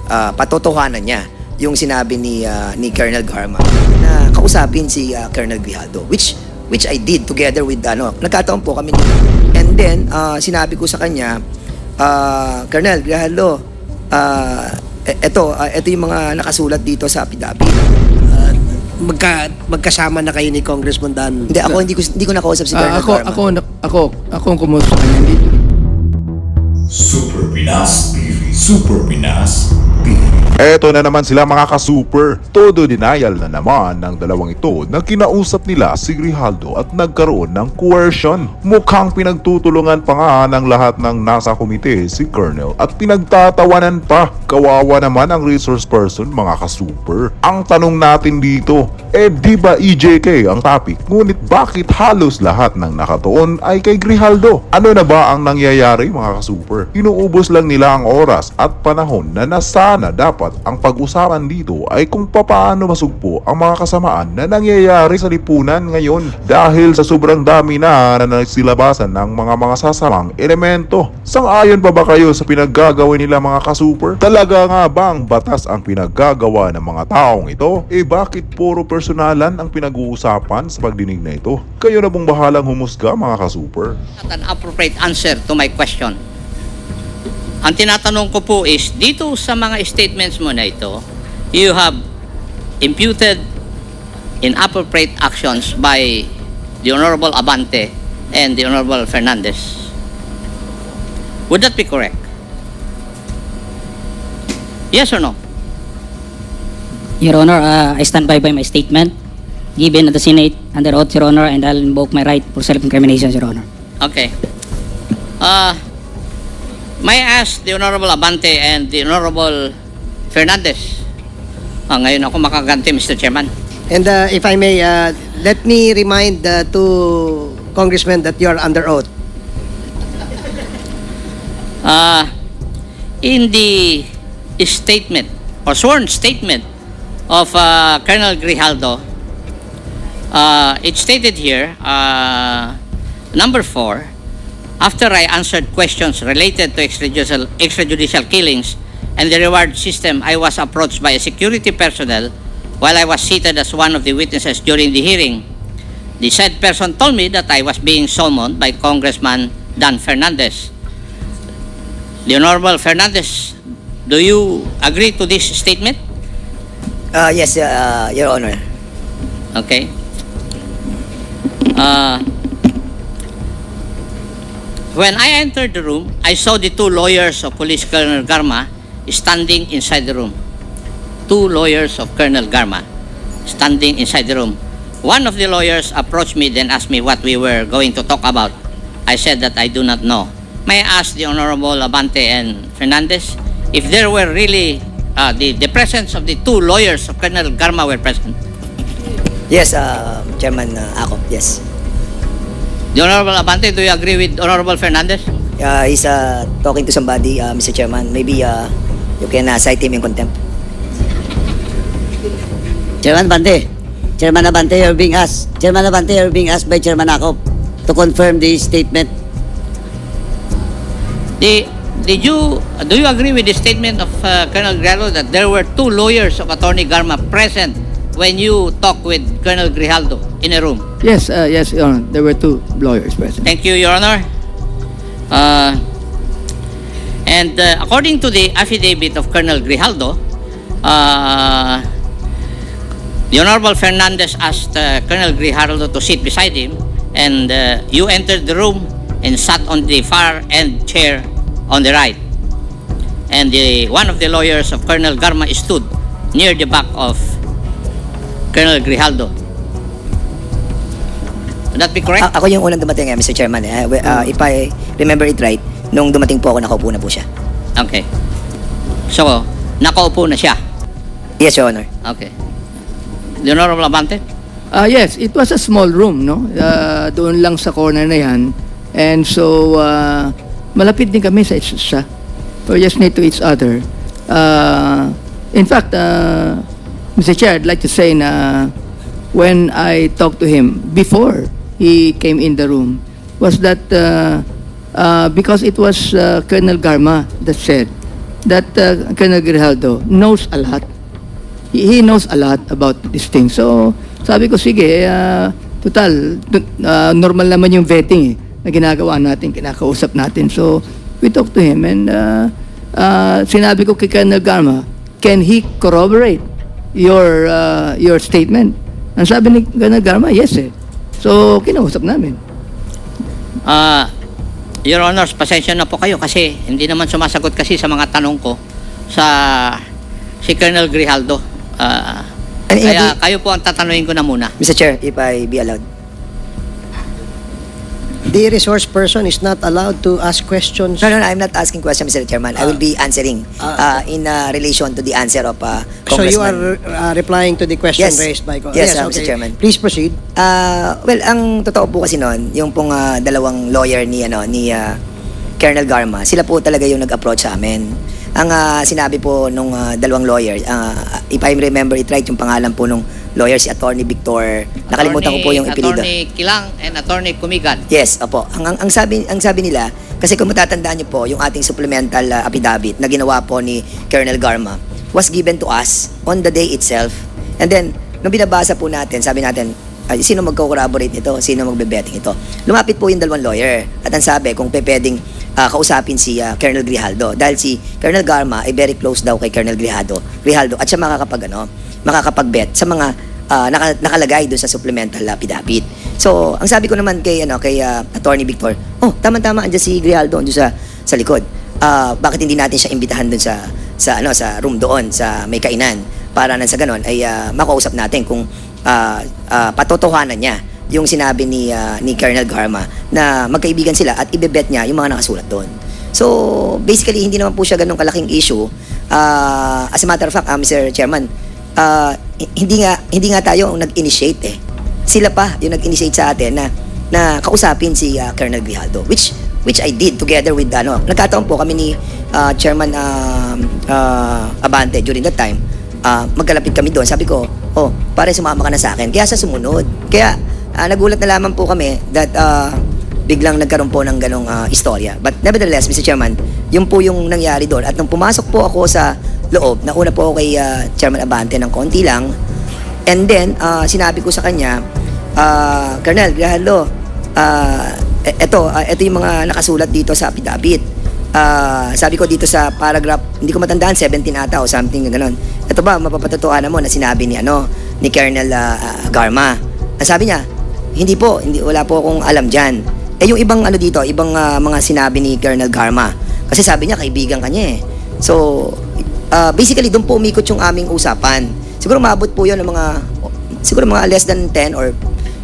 patotohanan niya yung sinabi ni Colonel Garma na kausapin si Colonel Grijaldo, which I did together with nagkataon po kami dito. And then sinabi ko sa kanya, Colonel Grijaldo, ito yung mga nakasulat dito sa affidavit. Magkasama na kayo ni Congressman Dan? Hindi, ako hindi ko nakausap si Colonel Garma. Ako ang kumusta sa kanya. Super Pinas TV. Super Pinas TV. Eto na naman sila mga ka-super. Todo denial na naman ng dalawang ito na kinausap nila si Grijaldo at nagkaroon ng coercion. Mukhang pinagtutulungan pa nga ng lahat ng nasa komite si Colonel at pinagtatawanan pa. Kawawa naman ang resource person mga ka-super. Ang tanong natin dito, di ba EJK ang topic? Ngunit bakit halos lahat ng nakatuon ay kay Grijaldo? Ano na ba ang nangyayari mga ka-super? Inuubos lang nila ang oras at panahon na nasana dapat ang pag-usapan dito ay kung paano masugpo ang mga kasamaan na nangyayari sa lipunan ngayon dahil sa sobrang dami na nagsilabasan ng mga sasamang elemento. Sang-ayon pa ba kayo sa pinaggagawin nila mga ka-super? Talaga nga bang batas ang pinaggagawa ng mga taong ito? Bakit puro personalan ang pinag-uusapan sa pagdinig na ito? Kayo na pong bahalang humusga mga ka-super. Not an appropriate answer to my question. Ang tinatanong ko po is, dito sa mga statements mo na ito, you have imputed inappropriate actions by the Honorable Abante and the Honorable Fernandez. Would that be correct? Yes or no? Your Honor, I stand by my statement given at the Senate under oath, Your Honor, and I'll invoke my right for self-incrimination, Your Honor. Okay. May I ask the Honorable Abante and the Honorable Fernandez? Ngayon ako makaganti, Mr. Chairman. And if I may, let me remind the two congressmen that you are under oath. In the statement or sworn statement of Colonel Grijaldo, it stated here, number 4, after I answered questions related to extrajudicial killings and the reward system, I was approached by a security personnel while I was seated as one of the witnesses during the hearing. The said person told me that I was being summoned by Congressman Dan Fernandez. The Honorable Fernandez, do you agree to this statement? Yes, Your Honor. Okay. When I entered the room, I saw the two lawyers of Police Colonel Garma standing inside the room. Two lawyers of Colonel Garma standing inside the room. One of the lawyers approached me, then asked me what we were going to talk about. I said that I do not know. May I ask the Honorable Abante and Fernandez if there were really the presence of the two lawyers of Colonel Garma were present? Yes, Chairman Akop, yes. The Honorable Abante, do you agree with Honorable Fernandez? He's talking to somebody, Mr. Chairman. Maybe you can cite him in contempt. Chairman Abante, you're being asked. Chairman Abante, you're being asked by Chairman Akop to confirm the statement. Do you agree with the statement of Colonel Grijaldo that there were two lawyers of Attorney Garma present when you talked with Colonel Grijaldo in a room? Yes, Your Honor. There were two lawyers present. Thank you, Your Honor. And according to the affidavit of Colonel Grijaldo, the Honorable Fernandez asked Colonel Grijaldo to sit beside him, and you entered the room and sat on the far end chair on the right. And one of the lawyers of Colonel Garma stood near the back of Colonel Grijaldo. Would that be correct? Ako yung unang dumating, Mr. Chairman. If I remember it right, nung dumating po ako, nakaupo na po siya. Okay. So, nakaupo na siya. Yes, Your Honor. Okay. The Honorable Abante? Yes, it was a small room, no? Doon lang sa corner na yan. And so, malapit din kami sa isa. We're just near to each other. In fact, Mr. Chair, I'd like to say na when I talked to him before he came in the room was that because it was Colonel Garma that said that Colonel Grijaldo knows a lot. He knows a lot about this thing. So, sabi ko, sige, total, normal naman yung vetting na ginagawa natin, kinakausap natin. So, we talked to him and sinabi ko kay Colonel Garma, can he corroborate your statement? Ang sabi ni Colonel Garma, yes eh. So, kinausap namin. Your Honors, pasensya na po kayo kasi hindi naman sumasagot kasi sa mga tanong ko sa si Colonel Grijaldo. Kaya kayo po ang tatanungin ko na muna. Mr. Chair, if I be allowed. The resource person is not allowed to ask questions. No, I'm not asking questions, Mr. Chairman. I will be answering in relation to the answer of So you Congressman. are replying to the question Yes. raised by Yes, Mr. Chairman. Please proceed. Well, ang totoo po kasi noon, yung pong dalawang lawyer ni Colonel Garma, sila po talaga yung nag-approach sa amin. Ang sinabi po nung dalawang lawyer, if I remember it right, yung pangalan po nung lawyer si Attorney Victor. Nakalimutan ko po yung ipilido. Attorney Kilang and Attorney Kumigan. Yes, opo. Ang sabi nila, kasi kung matatandaan niyo po, yung ating supplemental affidavit na ginawa po ni Colonel Garma was given to us on the day itself. And then, nung binabasa po natin, sabi natin, sino magko-corroborate nito? Sino magbe-betting ito? Lumapit po yung dalawang lawyer. At ang sabi, kung pwedeng kausapin si Colonel Grijaldo. Dahil si Colonel Garma ay very close daw kay Colonel Grijaldo. At siya makakapag-bet sa mga nakalagay doon sa supplemental affidavit. So, ang sabi ko naman kay Attorney Victor, tama-tama andyan si Grijaldo andyan sa likod. Bakit hindi natin siya imbitahan doon sa room doon sa may kainan para nang sa ganon ay makausap natin kung patotohanan niya yung sinabi ni Colonel Garma na magkaibigan sila at ibebet niya yung mga nakasulat doon. So, basically, hindi naman po siya ganun kalaking issue. As a matter of fact, Mr. Chairman, hindi nga tayo ang nag-initiate eh. Sila pa yung nag-initiate sa atin na kausapin si Colonel Grijaldo, which I did together with nagkataon po kami ni Chairman Abante during that time. Magkalapit kami doon. Sabi ko, pare sumama ka na sa akin. Kaya sa sumunod. Kaya nagulat na lamang po kami that biglang nagkaroon po ng ganong istorya. But nevertheless, Mr. Chairman, yun po yung nangyari doon. At nung pumasok po ako sa loob, nauna po ako kay Chairman Abante ng konti lang. And then, sinabi ko sa kanya, Colonel Grijaldo, ito yung mga nakasulat dito sa affidavit. Sabi ko dito sa paragraph, hindi ko matandaan, 17 ata o something na gano'n. Ito ba, mapapatotohanan mo na sinabi ni Colonel Garma? Sabi niya, wala po akong alam dyan. Yung ibang ibang mga sinabi ni Colonel Garma. Kasi sabi niya, kaibigan kanya eh. So, basically, doon po umikot yung aming usapan. Siguro maabot po yun ng mga less than 10 or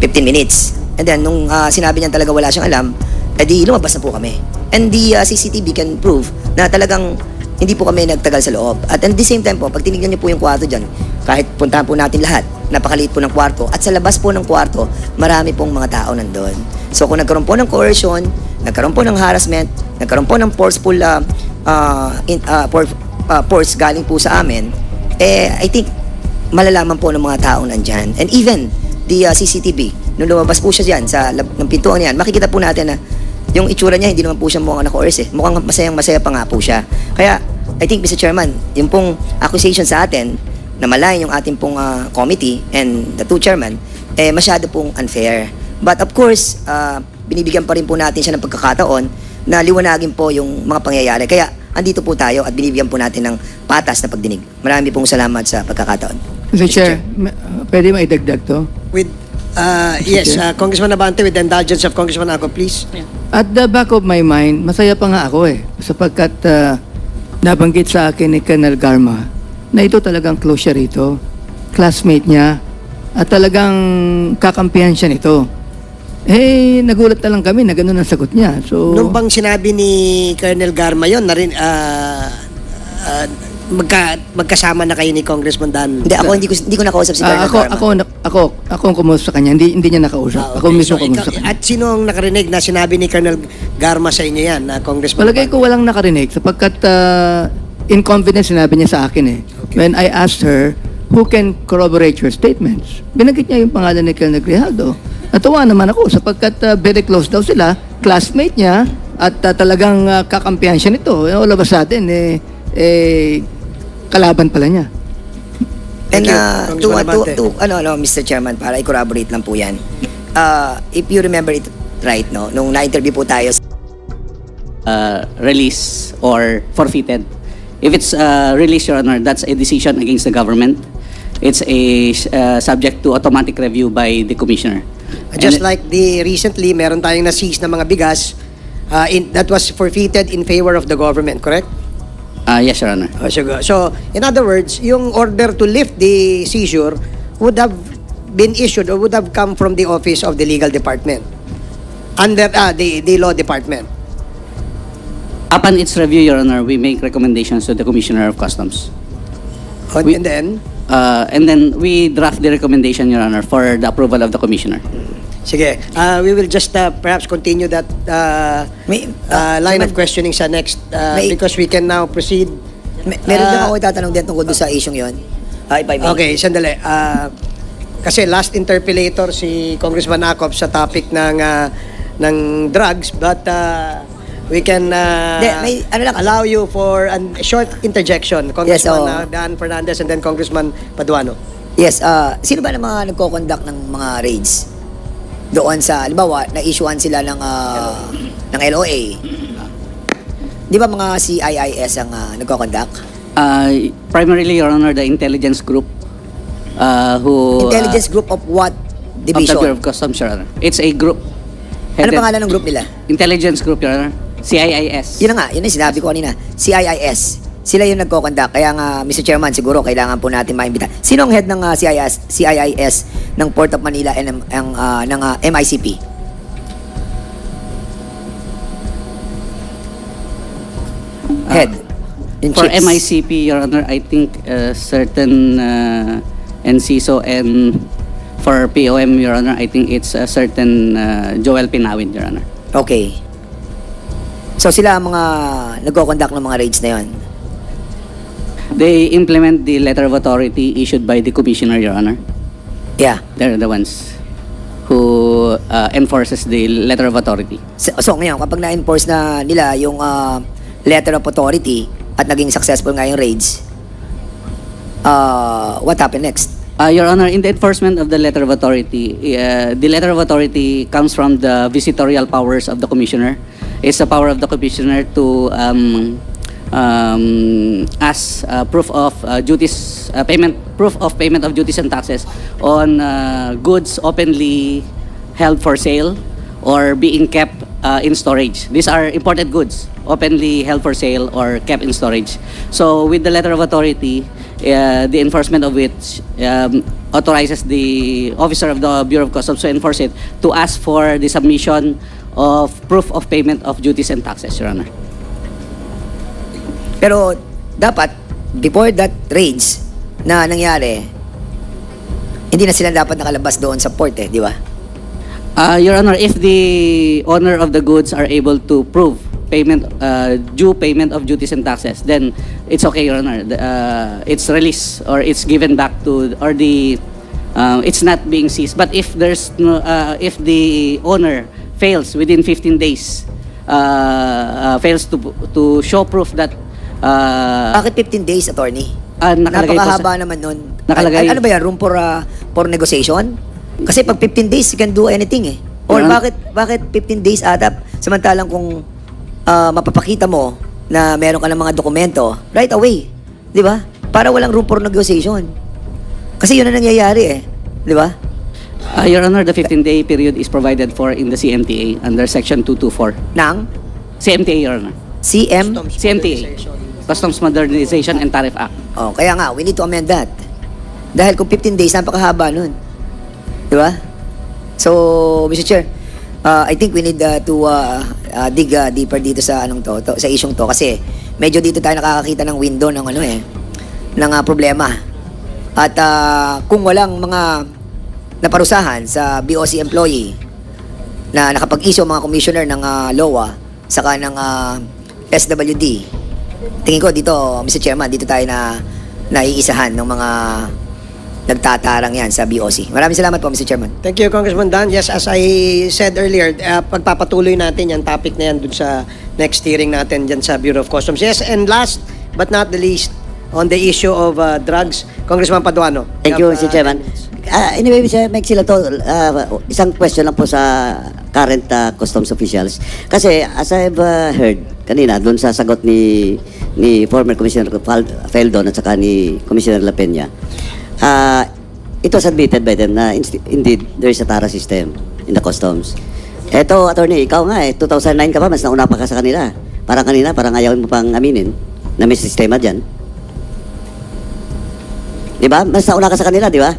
15 minutes. And then, nung sinabi niya talaga wala siyang alam, edi lumabas na po kami. And the CCTV can prove na talagang hindi po kami nagtagal sa loob. At the same time po, pag tinignan niyo po yung kwarto dyan, kahit puntahan po natin lahat, napakaliit po ng kwarto. At sa labas po ng kwarto, marami pong mga tao nandun. So kung nagkaroon po ng coercion, nagkaroon po ng harassment, nagkaroon po ng forceful force galing po sa amin, I think malalaman po ng mga tao nandyan. And even the CCTV, nung lumabas po siya dyan sa ng pintuan yan, makikita po natin na yung itsura niya, hindi naman po siya mukhang naka-coerce eh. Mukhang masayang-masaya pa nga po siya. Kaya, I think, Mr. Chairman, yung pong accusation sa atin, na malayan yung ating pong committee and the two chairman, masyado pong unfair. But of course, binibigyan pa rin po natin siya ng pagkakataon na liwanagin po yung mga pangyayari. Kaya, andito po tayo at binibigyan po natin ng patas na pagdinig. Marami pong salamat sa pagkakataon. Mr. Chair, pwede maidagdag to? With yes, Congressman Abante, with the indulgence of Congressman Ako, please. At the back of my mind, masaya pa nga ako eh. Sapagkat nabanggit sa akin ni Colonel Garma na ito talagang close siya rito. Classmate niya. At talagang kakampihan siya nito. Nagulat na lang kami na gano'n ang sagot niya. So, Nung bang sinabi ni Colonel Garma yun, magkasama na kayo ni Congressman Dan? Hindi, ako hindi ko nakausap si Colonel Garma. ako ang kumusta sa kanya. Hindi niya nakausap. Ako mismo kumusta sa kanya. At sino ang nakarinig na sinabi ni Colonel Garma sa inyo yan, na Congressman? Palagay ko walang nakarinig sapagkat in confidence sinabi niya sa akin eh. When I asked her, who can corroborate your statements? Binanggit niya yung pangalan ni Colonel Grijaldo. Natuwa naman ako sapagkat very close daw sila, classmate niya, at talagang kakampihan siya nito. All of a sudden, kalaban pala niya. And Thank you, Congressman Abante. Mr. Chairman, para i-corroborate lang po yan. If you remember it right, no, nung na-interview po tayo release or forfeited. If it's released, Your Honor, that's a decision against the government. It's a subject to automatic review by the commissioner. Just like recently, meron tayong na-seize na mga bigas that was forfeited in favor of the government, correct? Yes, Your Honor. So, in other words, yung order to lift the seizure would have been issued or would have come from the office of the legal department under the law department. Upon its review, Your Honor, we make recommendations to the Commissioner of Customs. And then, And then we draft the recommendation, Your Honor, for the approval of the Commissioner. sige, we will just perhaps continue that line of questioning sa next because we can now proceed. Meron din ako itatanong din tungkol doon sa isyong yon. If I may. Okay, sandali. Kasi last interpellator si Congressman Acop sa topic ng drugs, but we can allow you for a short interjection. Congressman Dan Fernandez and then Congressman Paduano. Yes, sino ba ng mga nagko-conduct ng mga raids? Doon sa, halimbawa, na-issuean sila ng LOA. Di ba mga CIIS ang nagko-conduct? Primarily, Your Honor, the intelligence group who... Intelligence group of what Of the division? Bureau of Customs, Your Honor. It's a group. Ano pangalan ng group nila? Intelligence group, Your Honor. CIIS. Yun na nga, yun ang sinabi ko kanina. CIIS. Sila yung nagko-conduct. Kaya nga, Mr. Chairman, siguro kailangan po natin maimbita. Sino ang head ng CIIS ng Port of Manila and ng MICP? Head. In For chiefs. MICP, Your Honor, I think certain NCISO, and for POM, Your Honor, I think it's a certain Joel Pinawin, Your Honor. Okay. So sila ang mga nagko-conduct ng mga raids na yon. They implement the letter of authority issued by the Commissioner, Your Honor. Yeah. They're the ones who enforces the letter of authority. So ngayon, kapag na-enforce na nila yung letter of authority at naging successful nga yung raids, what happened next? Your Honor, in the enforcement of the letter of authority, the letter of authority comes from the visitorial powers of the Commissioner. It's the power of the Commissioner to ask proof of duties, proof of payment of duties and taxes on goods openly held for sale or being kept in storage. These are imported goods, openly held for sale or kept in storage. So with the letter of authority, the enforcement of which authorizes the officer of the Bureau of Customs to enforce it to ask for the submission of proof of payment of duties and taxes, Your Honor. Pero dapat, before that raids na nangyari, hindi na sila dapat nakalabas doon sa port di ba? Your Honor, if the owner of the goods are able to prove payment, due payment of duties and taxes, then it's okay, Your Honor. It's released or it's given back to, or it's not being seized. But if there's no, if the owner fails within 15 days, fails to show proof that Bakit 15 days, attorney? nakalagay po Napakahaba naman nun. Nakalagay. Ano ba yan? Room for negotiation? Kasi pag 15 days, you can do anything Or Yeah. bakit 15 days atap? Samantalang kung mapapakita mo na meron ka ng mga dokumento, right away. Di ba? Para walang room for negotiation. Kasi yun ang nangyayari Di ba? Your Honor, the 15-day period is provided for in the CMTA under Section 224. Nang CMTA, Your Honor. CMTA. Customs Modernization and Tariff Act. Kaya nga, we need to amend that. Dahil kung 15 days, napakahaba nun. Di ba? So, Mr. Chair, I think we need to dig deeper dito sa sa isyong to kasi medyo dito tayo nakakakita ng window ng ng problema. At kung walang mga naparusahan sa BOC employee na nakapag-issue mga commissioner ng LOA saka ng SWD, tingin ko dito, Mr. Chairman, dito tayo na naiisahan ng mga nagtatarang yan sa BOC. Maraming salamat po, Mr. Chairman. Thank you, Congressman Dan. Yes, as I said earlier, pagpapatuloy natin yung topic na yan dun sa next hearing natin dyan sa Bureau of Customs. Yes, and last but not the least, on the issue of drugs, Congressman Paduano. Thank you, Mr. Chairman. Anyway, Mr. Mike sila to, isang question lang po sa current customs officials. Kasi as I've heard kanina, doon sa sagot ni former Commissioner Feldon at saka ni Commissioner La Peña, it was admitted by them na indeed there is a TARA system in the customs. Eto, attorney, ikaw nga 2009 ka pa, mas nauna pa ka sa kanila. Parang kanina, parang ayaw mo pang aminin na may sistema dyan. Di ba? Mas nauna ka sa kanila, di ba?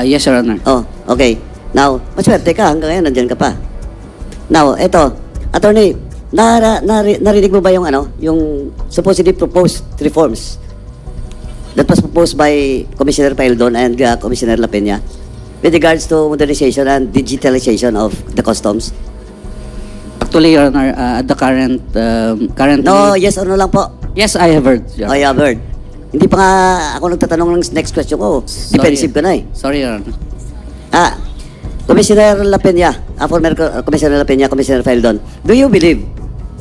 Yes, Your Honor. Oh, okay. Now, maswerte ka, hanggang ngayon nandyan ka pa. Now, eto, attorney, narinig mo ba yung yung supposedly proposed reforms that was proposed by Commissioner Paildon and Commissioner La Peña with regards to modernization and digitalization of the customs? Actually, Your Honor, at the currently... No, yes or no lang po. Yes, I have heard. Your I have heard. Hindi pa nga ako nagtatanong ng next question ko. Defensive ka na eh. Sorry, Your Honor. Commissioner La Peña, former Commissioner La Peña, Commissioner Feldon, do you believe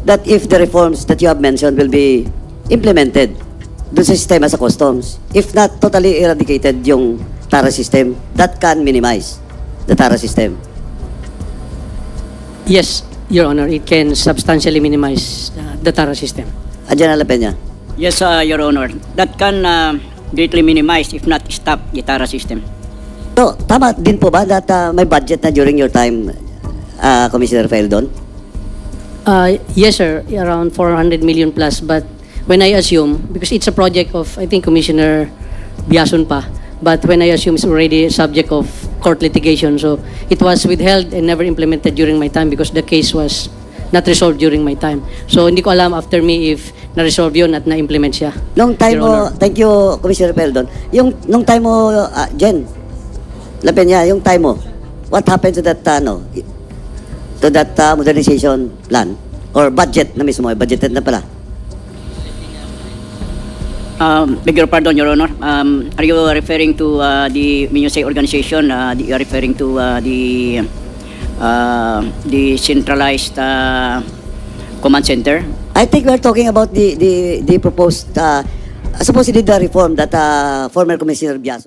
that if the reforms that you have mentioned will be implemented doon sa sistema sa customs, if not totally eradicated yung TARA system, that can minimize the TARA system? Yes, Your Honor, it can substantially minimize the TARA system. Adyan La Peña. Yes, Your Honor. That can greatly minimize, if not stop, the TARA system. So, tama din po ba that may budget na during your time, Commissioner Feldon? Yes, sir, around 400 million plus. But when I assume, because it's a project of, I think, Commissioner Biason pa, but when I assume it's already subject of court litigation, so it was withheld and never implemented during my time because the case was not resolved during my time. So hindi ko alam after me if na-resolve yun at na-implement siya. Nung time Your mo, Honor. thank you, Commissioner Feldon, nung time mo, Jen, La Peña, yung time mo, what happened to that, modernization plan? Or budget na mismo, budgeted na pala? Beg your pardon, Your Honor. Are you referring to when you say organization, you are referring to the centralized command center? I think we're talking about the proposed, supposedly the reform that former Commissioner Biaso